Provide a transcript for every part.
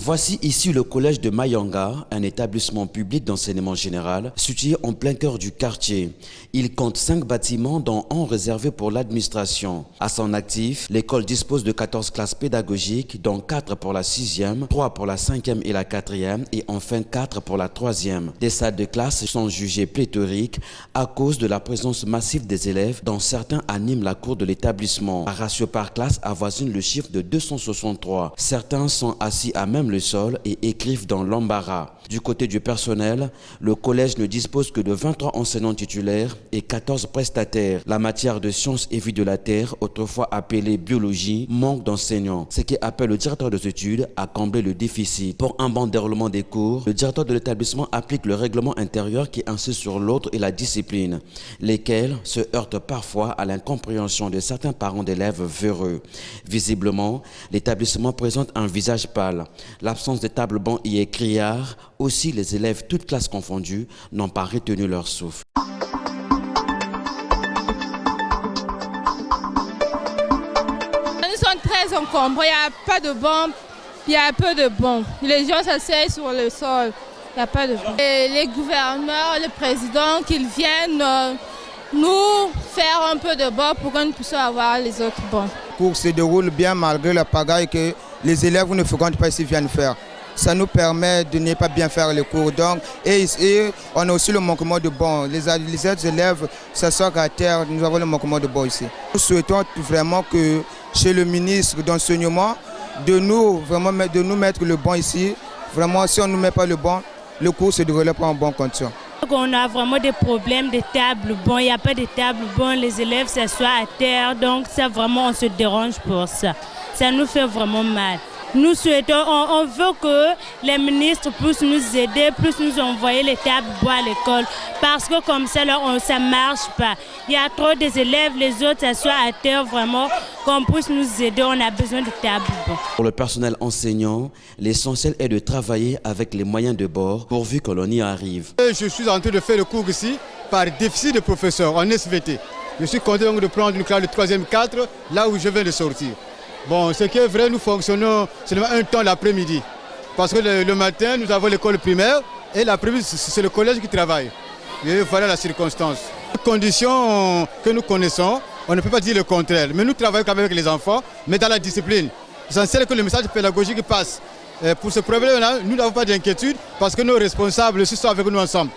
Voici ici le collège de Mayanga, un établissement public d'enseignement général situé en plein cœur du quartier. Il compte 5 bâtiments dont un réservé pour l'administration. À son actif, l'école dispose de 14 classes pédagogiques dont 4 pour la 6e, 3 pour la 5e et la 4e et enfin 4 pour la 3e. Des salles de classe sont jugées pléthoriques à cause de la présence massive des élèves dont certains animent la cour de l'établissement. Un ratio par classe avoisine le chiffre de 263. Certains sont assis à même le sol et écrivent dans l'embarras. Du côté du personnel, le collège ne dispose que de 23 enseignants titulaires et 14 prestataires. La matière de sciences et vie de la terre, autrefois appelée biologie, manque d'enseignants. Ce qui appelle le directeur des études à combler le déficit. Pour un bon déroulement des cours, le directeur de l'établissement applique le règlement intérieur qui insiste sur l'ordre et la discipline, lesquels se heurtent parfois à l'incompréhension de certains parents d'élèves véreux. Visiblement, l'établissement présente un visage pâle. L'absence de table-banc y est criard. Aussi, les élèves, toutes classes confondues, n'ont pas retenu leur souffle. Nous sommes très encombrés, il n'y a pas de banc, il y a peu de bancs. Les gens s'asseyent sur le sol, il n'y a pas de banc. Et les gouverneurs, le président, qu'ils viennent nous faire un peu de banc pour que nous puissions avoir les autres bancs. Le cours se déroule bien malgré la pagaille que les élèves ne fréquentent pas ici viennent faire. Ça nous permet de ne pas bien faire les cours. Donc, et on a aussi le manquement de bancs. Les autres élèves s'assoient à terre, nous avons le manquement de bancs ici. Nous souhaitons vraiment que chez le ministre d'enseignement, de nous mettre le banc ici. Vraiment, si on ne nous met pas le banc, le cours se déroule pas en bonne condition. On a vraiment des problèmes de table. Bon, il n'y a pas de table. Bon, les élèves s'assoient à terre. Donc, ça vraiment, on se dérange pour ça. Ça nous fait vraiment mal. Nous souhaitons, on veut que les ministres puissent nous aider, puissent nous envoyer les tables bois à l'école. Parce que comme ça, ça ne marche pas. Il y a trop des élèves, les autres s'assoient à terre, vraiment, qu'on puisse nous aider. On a besoin de tables bois. Pour le personnel enseignant, l'essentiel est de travailler avec les moyens de bord pourvu que l'on y arrive. Je suis en train de faire le cours ici par déficit de professeurs en SVT. Je suis content de prendre une classe de 3e 4, là où je viens de sortir. Bon, ce qui est vrai, nous fonctionnons seulement un temps l'après-midi. Parce que le matin, nous avons l'école primaire et l'après-midi, c'est le collège qui travaille. Et voilà la circonstance. Les conditions que nous connaissons, on ne peut pas dire le contraire. Mais nous travaillons quand même avec les enfants, mais dans la discipline. L'essentiel est que le message pédagogique passe. Pour ce problème-là, nous n'avons pas d'inquiétude parce que nos responsables sont avec nous ensemble.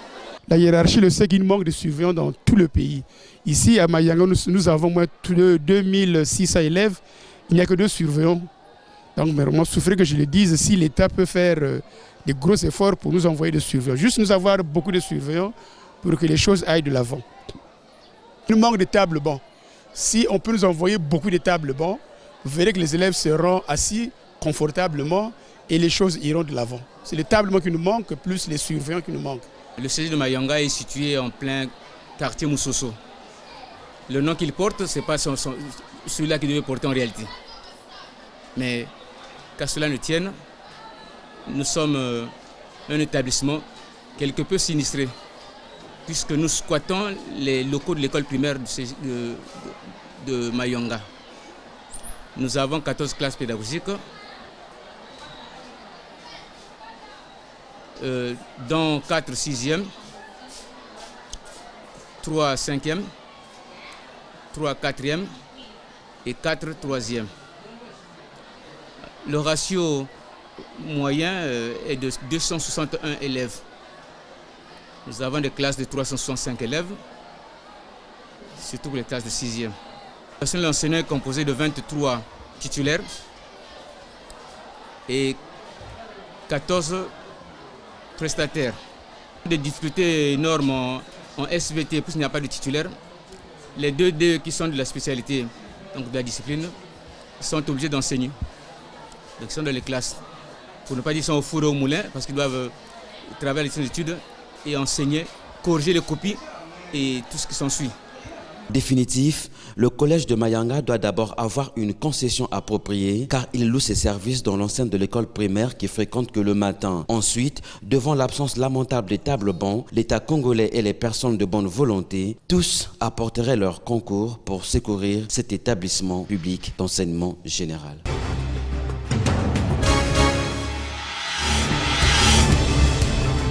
La hiérarchie le sait qu'il manque de surveillants dans tout le pays. Ici, à Mayanga, nous avons moins de 2600 élèves. Il n'y a que 2 surveillants. Donc, vraiment, il faudrait que je le dise, si l'État peut faire des gros efforts pour nous envoyer des surveillants. Juste nous avoir beaucoup de surveillants pour que les choses aillent de l'avant. Il manque de tables bancs. Si on peut nous envoyer beaucoup de tables bancs, vous verrez que les élèves seront assis confortablement et les choses iront de l'avant. C'est les tables bancs qui nous manquent, plus les surveillants qui nous manquent. Le CG de Mayanga est situé en plein quartier Moussoso. Le nom qu'il porte, ce n'est pas celui-là qu'il devait porter en réalité. Mais qu'à cela ne tienne, nous sommes un établissement quelque peu sinistré, puisque nous squattons les locaux de l'école primaire de Mayanga. Nous avons 14 classes pédagogiques, dont 4 6e, 3 5e, 3 4e et 4 3e. Le ratio moyen est de 261 élèves. Nous avons des classes de 365 élèves, surtout pour les classes de 6e. Le personnel enseignant est composé de 23 titulaires et 14 prestataires. Des difficultés énormes en SVT, puisqu'il n'y a pas de titulaire. Les 2D qui sont de la spécialité, donc de la discipline, sont obligés d'enseigner. Donc ils sont dans les classes. Pour ne pas dire qu'ils sont au four et au moulin, parce qu'ils doivent travailler les études et enseigner, corriger les copies et tout ce qui s'ensuit. Définitif, le collège de Mayanga doit d'abord avoir une concession appropriée car il loue ses services dans l'enceinte de l'école primaire qui fréquente que le matin. Ensuite, devant l'absence lamentable des tables bancs, l'État congolais et les personnes de bonne volonté, tous apporteraient leur concours pour secourir cet établissement public d'enseignement général.